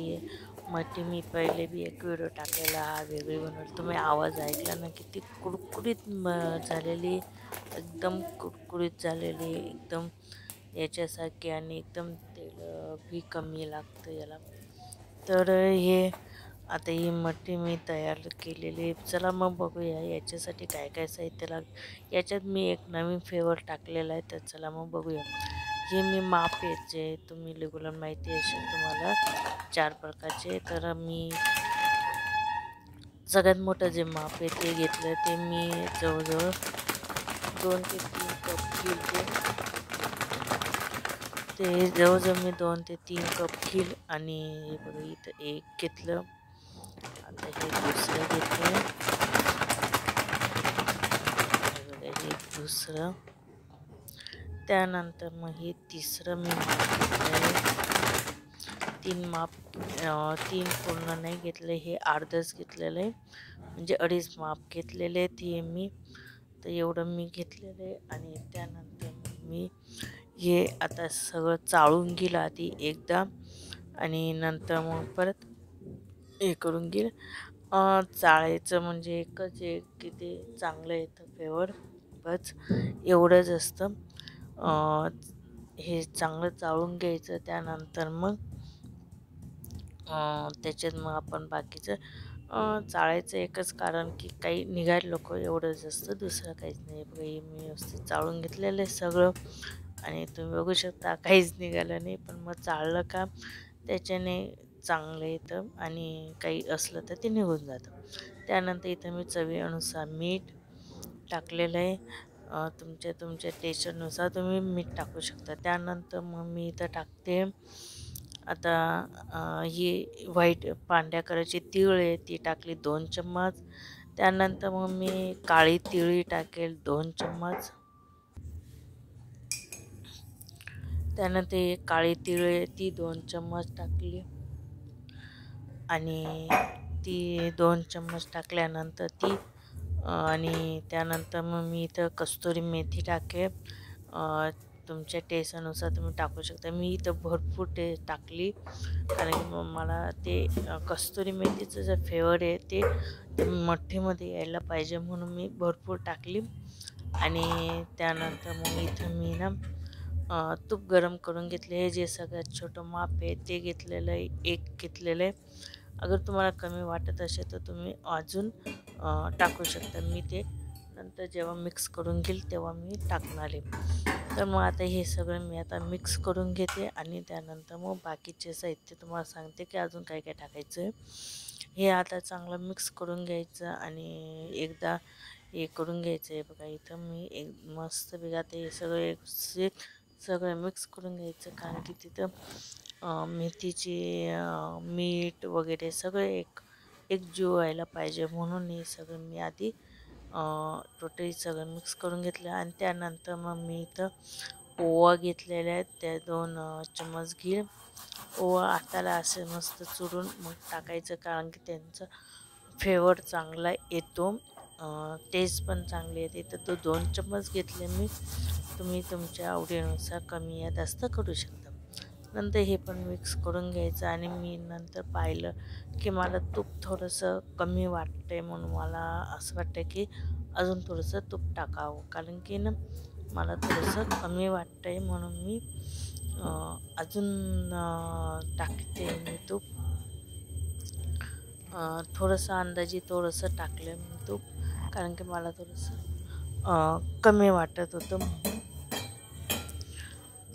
आहे मठी मी पहिले बी एक व्हिडिओ टाकलेला हा वेगळी बनवली तुम्ही आवाज ऐकला ना किती कुरकुरीत झालेली एकदम कुरकुरीत झालेली एकदम याच्यासारखी आणि एकदम तेल बी कमी लागतं याला तर हे आता ही मठी मी तयार केलेली चला मग बघूया याच्यासाठी काय काय साहित्य याच्यात मी एक नवीन फ्लेवर टाकलेला आहे तर चला मग बघूया हे मी माप जे तुम्ही रेग्युलर माहिती असेल तुम्हाला 4 प्रकारचे तर मी सगळ्यात मोठं जे माप आहे ते घेतलं ते मी जवळजवळ 2 ते 3 कप घेतले ते जवळजवळ मी 2 ते 3 कप घेईल आणि हे बघा इथं एक घेतलं आता हे दुसरं घेतलं हे बघा हे दुसरं त्यानंतर मग हे तिसरं मी माप घेतलं 3 पूर्ण नाही घेतले हे अर्धच घेतलेलं आहे म्हणजे 2.5 माप घेतलेले ते मी तर एवढं मी घेतलेलं आहे आणि त्यानंतर मी हे आता सगळं चाळून घेईल आधी एकदा आणि नंतर मग परत हे करून घेईल चाळायचं म्हणजे एकच आहे की ते चांगलं येतं फ्लेवर बस एवढंच असतं हे चांगलं चाळून घ्यायचं त्यानंतर मग त्याच्यात मग आपण बाकीचं चाळायचं एकच कारण की काही निघायला लोक एवढंच असतं दुसरं काहीच नाही बघा मी व्यवस्थित चाळून घेतलेलं आहे सगळं आणि तुम्ही बघू शकता काहीच निघालं नाही पण मग चाळलं का त्याच्याने चांगलं येतं आणि काही असलं तर ते निघून जातं त्यानंतर इथं मी चवीनुसार मीठ टाकलेलं आहे तुमच्या टेस्टनुसार तुम्ही मीठ टाकू शकता त्यानंतर मग मी इथं टाकते आता ही व्हाईट पांढऱ्या कलरची तीळ आहे ती टाकली 2 चम्मच त्यानंतर मग मी काळी तिळी टाकेल 2 चम्मच त्यानंतर ही काळी तिळ आहे ती 2 चम्मच टाकली आणि ती 2 चम्मच टाकल्यानंतर ती आणि त्यानंतर मग मी इथं कस्तुरी मेथी टाकेल तुमच्या टेस्टनुसार तुम्ही टाकू शकता मी इथं भरपूर टाकली कारण की मला ते कस्तुरी मेथीचं जे फ्लेवर आहे ते मठीमध्ये यायला पाहिजे म्हणून मी भरपूर टाकली आणि त्यानंतर मग इथं मी ना तूप गरम करून घेतले हे जे सगळ्यात छोटं माप आहे ते घेतलेलं आहे एक घेतलेलं आहे अगर तुम्हाला कमी वाटत असेल तर तुम्ही अजून टाकू शकता मी ते नंतर जेव्हा मिक्स करून घेईल तेव्हा मी टाकणार आहे तर मग आता हे सगळं मी आता मिक्स करून घेते आणि त्यानंतर मग बाकीचे साहित्य तुम्हाला सांगते की अजून काय काय टाकायचं आहे हे आता चांगलं मिक्स करून घ्यायचं आणि एकदा हे करून घ्यायचं आहे बघा इथं मी एक मस्त बघा ते सगळं मिक्स करून घ्यायचं कारण की तिथं मेथीची मीठ वगैरे सगळं एक जीव व्हायला पाहिजे म्हणून हे सगळं मी आधी टोटली सगळं मिक्स करून घेतलं आणि त्यानंतर मग मी इथं ओवा घेतलेला आहे त्या 2 चम्मच घी ओवा हाताला असे मस्त चुरून मग टाकायचं कारण की त्यांचा फ्लेवर चांगला येतो टेस्ट पण चांगली येते तर तो 2 चम्मच घेतले मी तुम्ही तुमच्या आवडीनुसार कमी या जास्त करू शकता नंतर हे पण मिक्स करून घ्यायचं आणि मी नंतर पाहिलं की मला तूप थोडंसं कमी वाटतंय म्हणून मला असं वाटतं की अजून थोडंसं तूप टाकावं कारण की ना मला थोडंसं कमी वाटतंय म्हणून मी अजून टाकते मी तूप थोडंसं अंदाजे थोडंसं टाकलं मी तूप कारण की मला थोडंसं कमी वाटत होतं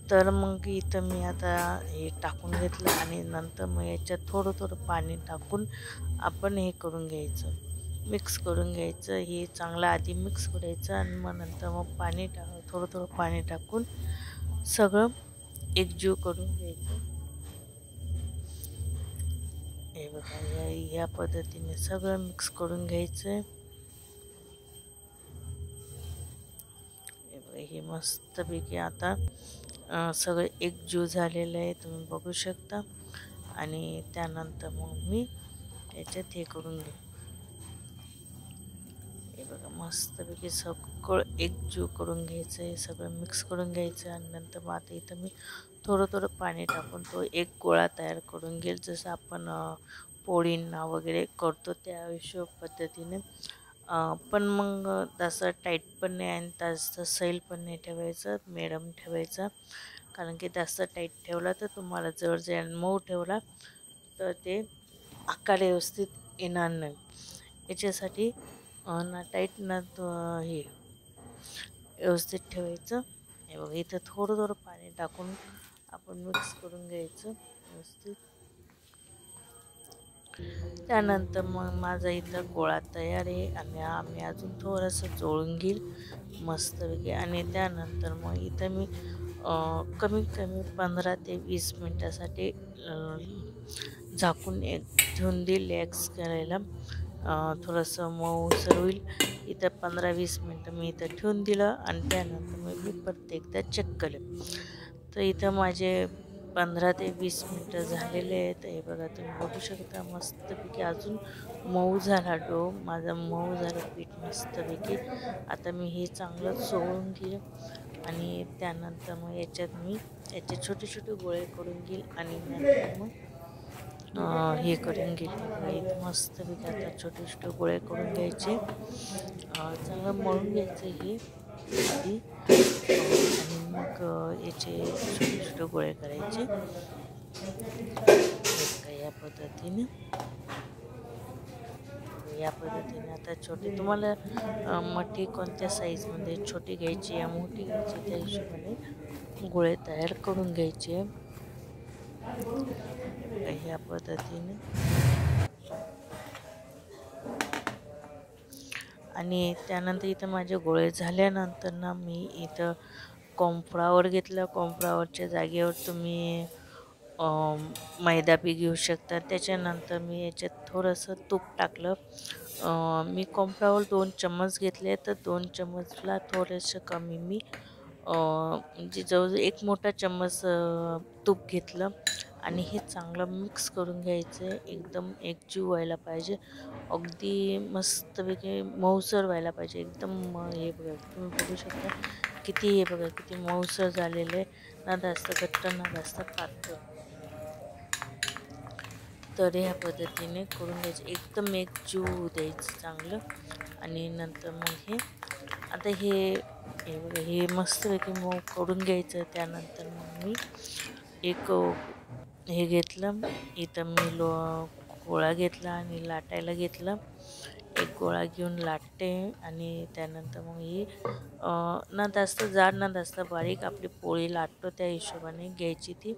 तर मग इथं मी आता हे टाकून घेतलं आणि नंतर मग याच्यात थोडं पाणी टाकून आपण हे करून घ्यायचं मिक्स करून घ्यायचं हे चांगलं आधी मिक्स करायचं आणि मग नंतर मग पाणी थोडं पाणी टाकून सगळं एकजीव करून घ्यायचं हे बघा या पद्धतीने सगळं मिक्स करून घ्यायचं आहे हे बघा हे मस्तपैकी आता सगळं एकजीव झालेलं आहे तुम्ही बघू शकता आणि त्यानंतर मग मी याच्यात हे करून घे हे बघा मस्तपैकी सगळं एकजीव करून घ्यायचं आहे सगळं मिक्स करून घ्यायचं आणि नंतर मग आता इथं मी थोडं थोडं पाणी टाकून तो एक गोळा तयार करून घेईल, जसं आपण पोळींना वगैरे करतो त्या हिशोब पद्धतीने. पण मग तसं टाईट पण नाही आणि जास्त सैल पण नाही ठेवायचं, मिडम ठेवायचं. कारण की जास्त टाईट ठेवला तर तुम्हाला जर जाईल, मऊ ठेवला तर ते आकार व्यवस्थित येणार नाही. याच्यासाठी ना टाईट ना हे व्यवस्थित ठेवायचं. हे बघा इथं थोडं थोडं पाणी टाकून आपण मिक्स करून घ्यायचं व्यवस्थित. त्यानंतर मग माझा इथं गोळा तयार आहे आणि आम्ही अजून थोडंसं जोळून घेईल मस्तपैकी. आणि त्यानंतर मग इथं मी कमीत कमी 15 ते 20 मिनटासाठी झाकून ठेवून देईल एक्स करायला. थोडंसं मऊसर होईल. इथं 15-20 मिनटं मी इथं ठेवून दिलं आणि त्यानंतर मग मी परत एकदा चेक केलं. तर इथं माझे 15 ते 20 मिनटं झालेले आहेत. हे बघा तुम्ही बघू शकता मस्तपैकी अजून मऊ झाला डो माझा, मऊ झालं पीठ मस्तपैकी. आता मी हे चांगलं चोळून घेईल आणि त्यानंतर मग याच्यात मी याचे छोटे छोटे गोळे करून घेईल आणि नंतर मग हे करून घेईल. बघा इथं मस्तपैकी आता छोटे छोटे गोळे करून घ्यायचे, चांगलं मळून घ्यायचं हे आधी आणि मग याचे छोटे छोटे गोळे करायचे. या पद्धतीने या पद्धतीने आता छोटे तुम्हाला मठी कोणत्या साईजमध्ये छोटी घ्यायची या मोठी घ्यायची त्या हिशोबाने गोळे तयार करून घ्यायचे. या पद्धतीने आणि त्यानंतर इथं माझे गोळे झाल्यानंतर ना मी इथं कॉर्नफ्लॉवर घेतलं. कॉर्नफ्लॉवरच्या जागेवर तुम्ही मैदा बी घेऊ शकता. त्याच्यानंतर मी याच्यात थोडंसं तूप टाकलं. मी कॉर्नफ्लॉवर 2 चम्मच घेतले तर 2 चम्मचला थोडंसं कमी मी म्हणजे जवळजवळ 1 मोठा चम्मच तूप घेतलं आणि हे चांगलं मिक्स करून घ्यायचं आहे. एकदम एकजीव व्हायला पाहिजे, अगदी मस्तपैकी मऊसर व्हायला पाहिजे एकदम. हे बघा तुम्ही बघू शकता किती, हे बघा किती मऊसर झालेलं आहे, ना जास्त घट्ट ना जास्त पातळ. तर ह्या पद्धतीने करून घ्यायचं, एकदम एकजीव द्यायचं चांगलं. आणि नंतर मग हे आता हे बघा हे मस्तपैकी मऊ करून घ्यायचं. त्यानंतर मग मी एक हे घेतलं, इथं मी गोळा घेतला आणि लाटायला घेतलं. एक गोळा घेऊन लाटते आणि त्यानंतर मग ही ना जास्त जाड ना जास्त बारीक आपली पोळी लाटतो त्या हिशोबाने घ्यायची ती.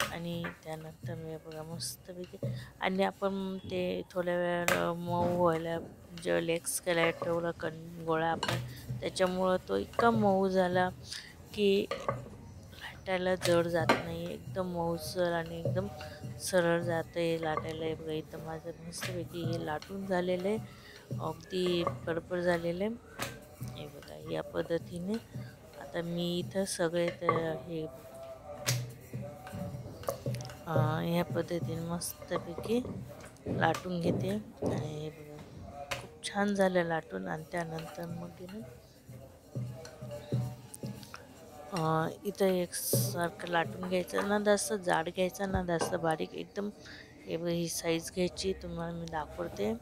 आणि त्यानंतर मी बघा मस्तपैकी आणि आपण ते थोड्या वेळ मऊ व्हायला जेव्हा लेग्स करायला ठेवलं गोळा आपण, त्याच्यामुळं तो इतका मऊ झाला की लाटायला जड जात नाही, एकदम मऊसर आणि एकदम सरळ जातं आहे लाटायला. हे बघा इथं माझं मस्तपैकी हे लाटून झालेलं आहे, अगदी बरोबर झालेलं आहे. हे बघा या पद्धतीने आता मी इथं सगळे हे ह्या पद्धतीने मस्तपैकी लाटून घेते. आणि हे बघा खूप छान झालं लाटून. आणि त्यानंतर मग इथं एकसारखं लाटून घ्यायचं, ना जास्त जाड घ्यायचं ना जास्त बारीक, एकदम ही साईज घ्यायची. तुम्हाला मी दाखवते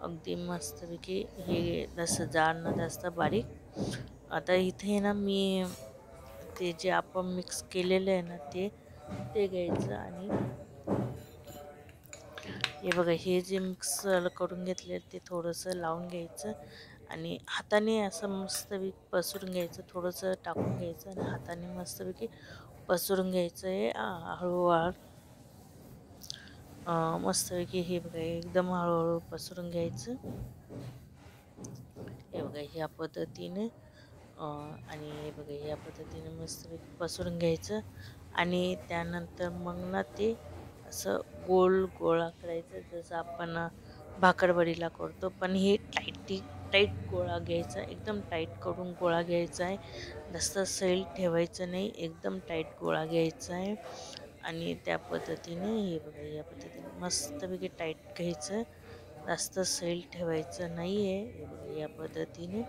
अगदी मस्तपैकी, हे जास्त जाड ना जास्त बारीक. आता इथे ना मी ते जे आपण मिक्स केलेलं आहे ना ते घ्यायचं आणि हे बघा हे जे मिक्स करून घेतले ते थोडंसं लावून घ्यायचं आणि हाताने असं मस्तपैकी पसरून घ्यायचं, थोडंसं टाकून घ्यायचं आणि हाताने मस्तपैकी पसरून घ्यायचं आहे हळूहळू. मस्तपैकी हे बघा एकदम हळूहळू पसरून घ्यायचं. हे बघा ह्या पद्धतीने आणि हे बघा ह्या पद्धतीने मस्तपैकी पसरून घ्यायचं. आणि त्यानंतर मग ना ते असं गोल गोळा करायचं, जसं आपण भाकरवडीला करतो. पण हे टाईट गोळा घ्यायचा, एकदम टाईट करून गोळा घ्यायचा आहे, जास्त सैल ठेवायचं नाही, एकदम टाईट गोळा घ्यायचा आहे. आणि त्या पद्धतीने हे बघा या पद्धतीने मस्तपैकी टाईट घ्यायचं, जास्त सैल ठेवायचं नाही आहे. हे बघा या पद्धतीने,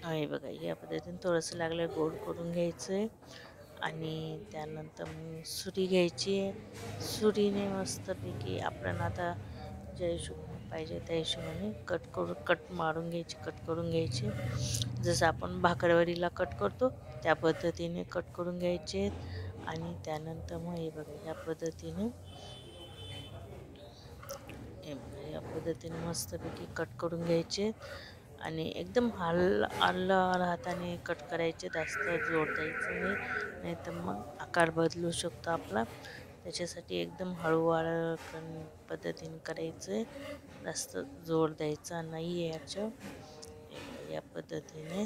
हे बघा या पद्धतीने थोडंसं लागलं गोल करून घ्यायचं आहे. आणि त्यानंतर मग सुरी घ्यायची आहे. सुरीने मस्तपैकी आपण आता ज्या हिशोबाने पाहिजे त्या हिशोबाने कट मारून घ्यायची, कट करून घ्यायची. जसं आपण भाकरवडीला कट करतो त्या पद्धतीने कट करून घ्यायचे. आणि त्यानंतर मग हे बघा या पद्धतीने मस्तपैकी कट करून घ्यायचे. आणि एकदम हलव्या हाताने कट करायचे, जास्त जोर द्यायचं नाही तर मग आकार बदलू शकतो आपला. त्याच्यासाठी एकदम हळूवार पद्धतीने करायचं, जास्त जोर द्यायचा नाही आहे याच्या. या पद्धतीने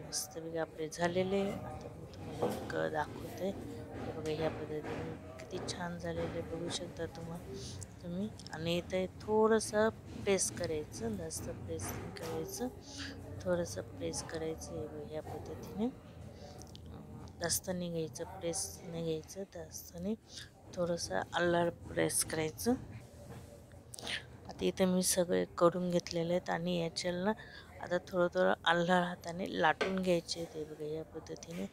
मस्तपैकी आपले झालेले. आता मी तुम्हाला एक दाखवते. हे बघा या पद्धतीने किती छान झालेले बघू शकता तुम्ही. आणि इथे थोडंसं प्रेस करायचं, जास्त प्रेस नाही करायचं, थोडंसं प्रेस करायचं. हे बघा या पद्धतीने जास्त नाही घ्यायचं, प्रेस नाही घ्यायचं जास्त नाही, थोडंसं अल्लर प्रेस करायचं. आता इथं मी सगळे करून घेतलेले आहेत आणि याच्याला आता थोडं अल्लर हाताने लाटून घ्यायचे. ते बघा या पद्धतीने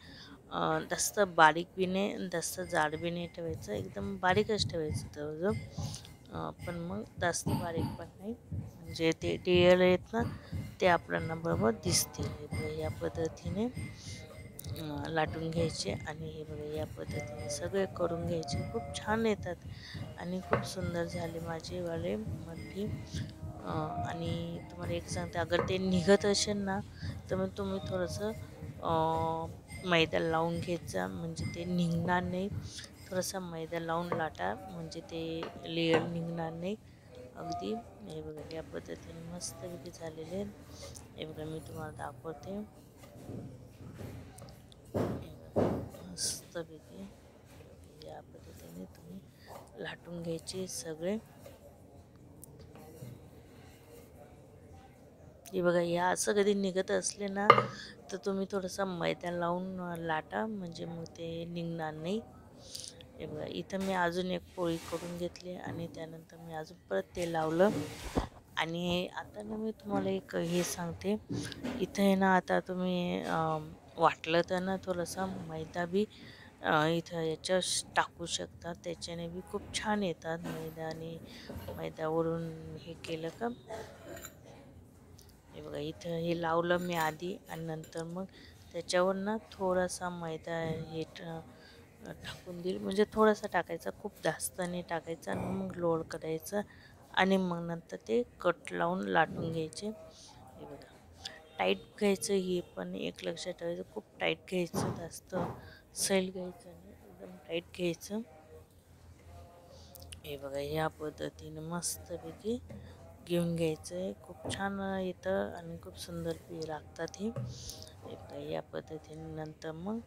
जास्त बारीक बी नाही, जास्त जाड बी नाही ठेवायचं, एकदम बारीकच ठेवायचं जवळजवळ. पण मग जास्त बारीक पण नाही, म्हणजे ते टिअर आहेत ना ते आपल्याला बरोबर दिसतील. या पद्धतीने लाटून घ्यायचे. आणि हे बघा या पद्धतीने सगळे करून घ्यायचे. खूप छान येतात आणि खूप सुंदर झाले माझे वाले मठी. आणि तुम्हाला एक सांगते, अगर ते निघत असेल ना तर मग तुम्ही थोडंसं मैदा लावून घ्यायचा, म्हणजे ते निघणार नाही. थोडासा मैदा लावून लाटा, म्हणजे ते लेयर निघणार नाही अगदी. हे बघा या पद्धतीने मस्तपैकी झालेले. हे बघा मी तुम्हाला दाखवते. मस्तपैकी या पद्धतीने तुम्ही लाटून घ्यायचे सगळे. हे बघा या असं कधी निघत असले ना तर तुम्ही थोडासा मैदा लावून लाटा, म्हणजे मग ते निघणार नाही. हे बघा इथं मी अजून एक पोळी करून घेतली आणि त्यानंतर मी अजून परत ते लावलं. आणि आता ना मी तुम्हाला एक हे सांगते, इथं आहे ना आता तुम्ही वाटलं तर ना थोडासा मैदा बी इथं याच्या टाकू शकता, त्याच्याने बी खूप छान येतात. मैद्यावरून हे केलं का. हे बघा इथं हे लावलं मी आधी आणि नंतर मग त्याच्यावर ना थोडासा मैदा हे टाकून देईल, म्हणजे थोडासा टाकायचा, खूप जास्त नाही टाकायचा. आणि मग लोड करायचं आणि मग नंतर ते कट लावून लाटून घ्यायचे. हे बघा टाईट घ्यायचं, हे पण एक लक्षात ठेवायचं, खूप टाईट घ्यायचं, जास्त सैल घ्यायचं नाही, एकदम टाईट घ्यायचं. हे बघा या पद्धतीने मस्तपैकी घेऊन घ्यायचं आहे. खूप छान येतं आणि खूप सुंदर बी लागतात हे. बघा या पद्धतीने नंतर मग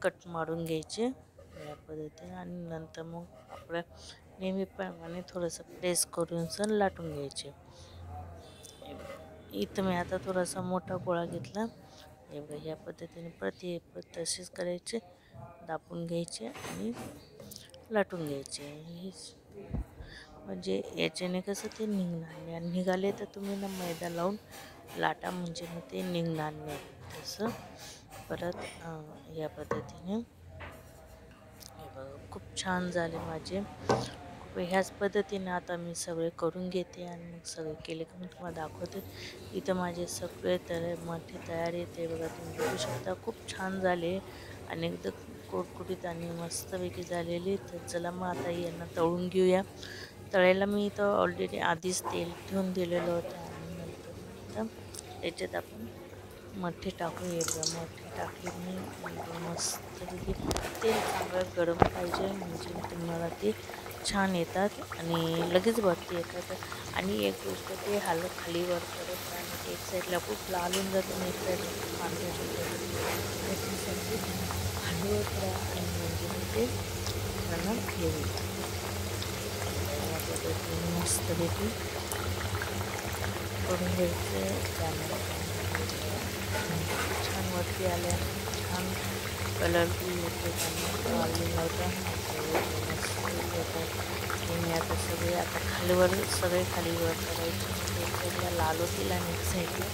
कट मारून घ्यायचे या पद्धतीने. आणि नंतर मग आपल्या नेहमीप्रमाणे थोडंसं प्रेस करून सण लाटून घ्यायचे. इथं मी आता थोडासा मोठा गोळा घेतला. हे बघा या पद्धतीने तसेच करायचे, दाबून घ्यायचे आणि लाटून घ्यायचे. म्हणजे याच्याने कसं ते निघणार नाही, आणि निघाले तर तुम्ही ना मैदा लावून लाटा, म्हणजे मग ते निघणार नाही. तसं परत या पद्धतीने हे बघा खूप छान झाले माझे. ह्याच पद्धतीने आता मी सगळे करून घेते आणि मग सगळे केले की मी तुम्हाला दाखवते. इथं माझे सगळे मोठे तयार येते बघा, तुम्ही बघू शकता. खूप छान झाले आणि एकदम कुरकुरीत आणि मस्तपैकी झालेली. तर चला मग आता यांना तळून घेऊया. तळायला मी इथं ऑलरेडी आधीच तेल ठेवून दिलेलं होतं. आणि नंतर याच्यात आपण मठ्ठे टाकून मठ्ठे टाकले मी. मस्तपैकी तेल चांगलं गरम पाहिजे, म्हणजे तुम्हाला ते छान येतात आणि लगेच वरती येतात. आणि एक गोष्ट ते खाली वर करत आणि एक साईडला खूप लाल होऊन जातं आणि एक साईडला खूप पांढरं होतं, त्याच्यासाठी खाली वर करा आणि म्हणजे ते आपल्याला घेऊन या पद्धतीने मस्तपैकी करून घ्यायचं. त्यानंतर छान वरती आल्या, छान कलर बी येतो, त्यांना ऑइलिंग होतं. मी आता सगळे खालीवर सगळे खालीवर करायचे, म्हणजे एक साईडला लाल होतील आणि एक साईडला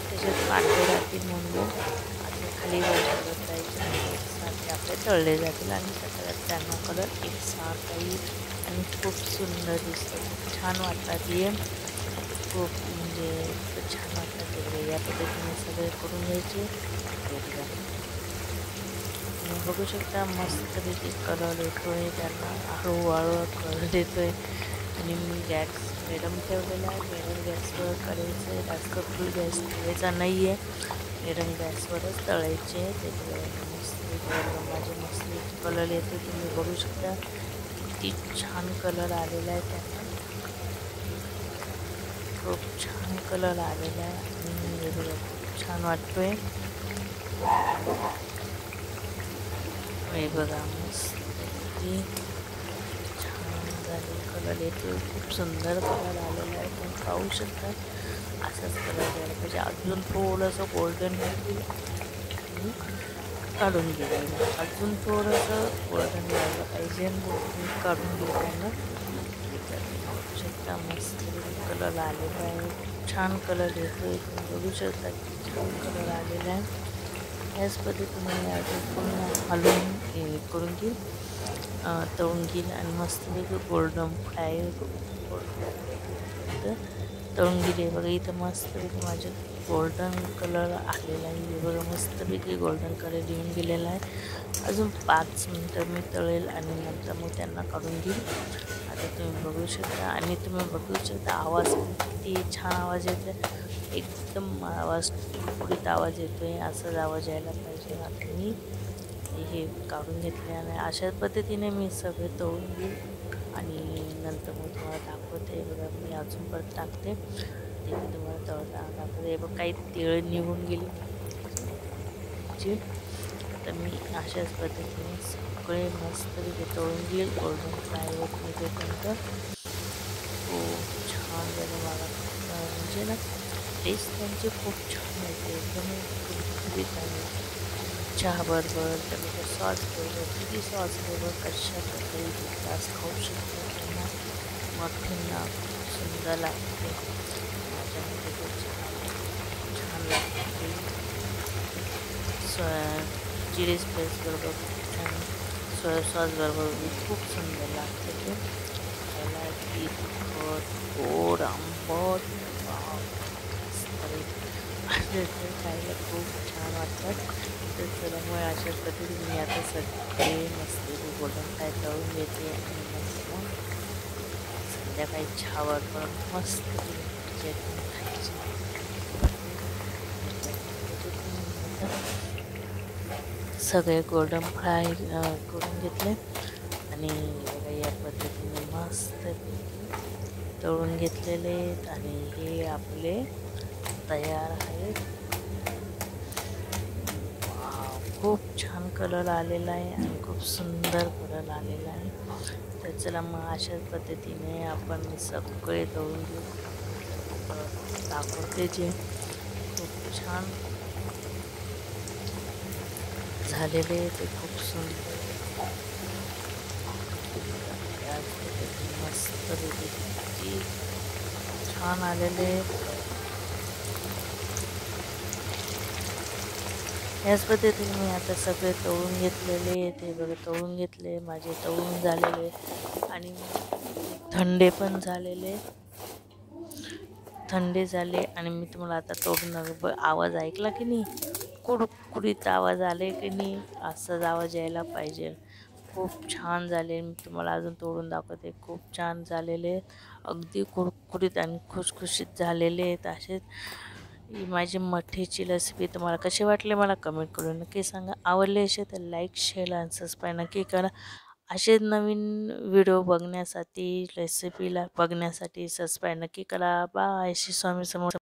त्याच्यात पांढरे राहतील, म्हणून आता खाली वर करत राहायचे आणि एकसारखे आपले तळले जातील आणि सगळ्यात त्यांना कलर एकसारखा येईल आणि खूप सुंदर दिसतं, खूप छान वाटतात हे. खूप म्हणजे इतकं छान वाटतात ते. या पद्धतीने सगळे करून घ्यायचे. हे बघा, तुम्ही बघू शकता मस्तपैकी कलर येतोय त्यांना, हळूहळू कलर येतोय. आणि मी गॅस मिडियम ठेवलेला आहे. मिडियम गॅसवर करायचं आहे, जास्त फुल गॅस ठेवायचा नाही आहे. मिडियम गॅसवरच तळायचे. त्याच्यावर मस्त माझे मस्त कलर येते, तुम्ही बघू शकता किती छान कलर आलेला आहे त्यांना. खूप छान कलर आलेला आहे आणि हे बघा खूप छान वाटतोय. हे बघा मस्त किती छान झाले, कलर येतोय, खूप सुंदर कलर आलेला आहे. तुम्ही पाहू शकता असाच कलर द्यायला पाहिजे. अजून थोडंसं गोल्डन होईल आणि काढून घेईल. अजून थोडंसं गोल्डन व्हायला पाहिजे आणि तुम्ही काढून घेताना बघू शकता मस्त कलर आलेला आहे. खूप छान कलर येतोय, तुम्ही बघू शकता किती छान कलर आलेला आहे. याच पद्धतीने मी अजून पूर्ण हलवून करून घेईल, तळून घेईल आणि मस्तपैकी गोल्डन फ्राय तळून घेईल. बघा इथं मस्तपैकी माझे गोल्डन कलर आलेला आहे. हे बघा मस्तपैकी गोल्डन कलर येऊन गेलेला आहे. अजून 5 मिनटं मी तळेल आणि नंतर मग त्यांना काढून घेईल. आता तुम्ही बघू शकता आणि तुम्ही बघू शकता आवाज किती छान आवाज येतो, एकदम आवाज कुडकुडीत आवाज येतोय, असाच आवाज यायला पाहिजे. आता मी हे काढून घेतले आणि अशा पद्धतीने मी सगळे तळून घेईल आणि नंतर मग तुम्हाला दाखवते. बघा मी अजून परत टाकते, ते मी तुम्हाला तळताना दाखवते. बघ काही तिळ निघून गेली जी. तर मी अशाच पद्धतीने सगळे मस्तपैकी तळून घेईल. गोल्डन फ्राय होत नाही तोपर्यंत खूप छान झालं मला. म्हणजे ना टेस्ट त्यांची खूप छान येते, एकदम कुरकुरीत आहे. चहाबरोबर, त्याबरोबर सॉसबरोबर, किती सॉसबरोबर कशा प्रकारे ग्लास खाऊ शकतो. त्यांना मफिनला खूप सुंदर लागते. माझ्यामध्ये तर छान लागते. चिली स्पाइसबरोबर खूप छान, सोया सॉसबरोबर खूप सुंदर लागते ते खायला. अगदी तिखट, गोड, आंबट, वाव मस्त खायला खूप छान वाटतात. तर चला मग अशाच पद्धतीने मी आता सगळे मस्त गोल्डन फ्राय तळून घेते आणि मग संध्याकाळी चहावर पण मस्त चटणी खायची. सगळे गोल्डन फ्राय करून घेतले आणि बघा या पद्धतीने मस्तपैकी तळून घेतलेले आहेत आणि हे आपले तयार आहेत. खूप छान कलर आलेला आहे आणि खूप सुंदर कलर आलेला आहे. तर चला मग अशाच पद्धतीने आपण सगळे तळून घेऊ. दाखवते जे खूप छान झालेले ते खूप सुंदर याच पद्धतीने मस्त किती छान आलेले. याच पद्धतीने मी आता सगळे तळून घेतलेले ते बघा तळून घेतले, माझे तळून झालेले आणि थंडे झाले आणि मी तुम्हाला आता तोडून आवाज ऐकला की नाही, कुडकुडीत आवाज आले की नाही, असाच आवाज यायला पाहिजे. खूप छान झाले. मी तुम्हाला अजून तोडून दाखवते. खूप छान झालेले, अगदी कुडकुडीत आणि खुसखुशीत झालेले आहेत. असेच ही माझी मठीची रेसिपी तुम्हाला कशी वाटली मला कमेंट करून नक्की सांगा. आवडले असेल तर लाईक, शेअर आणि सबस्क्राईब नक्की करा. असे नवीन व्हिडिओ बघण्यासाठी, रेसिपीला बघण्यासाठी सबस्क्राईब नक्की करा. बाय. श्री स्वामी समर्थ.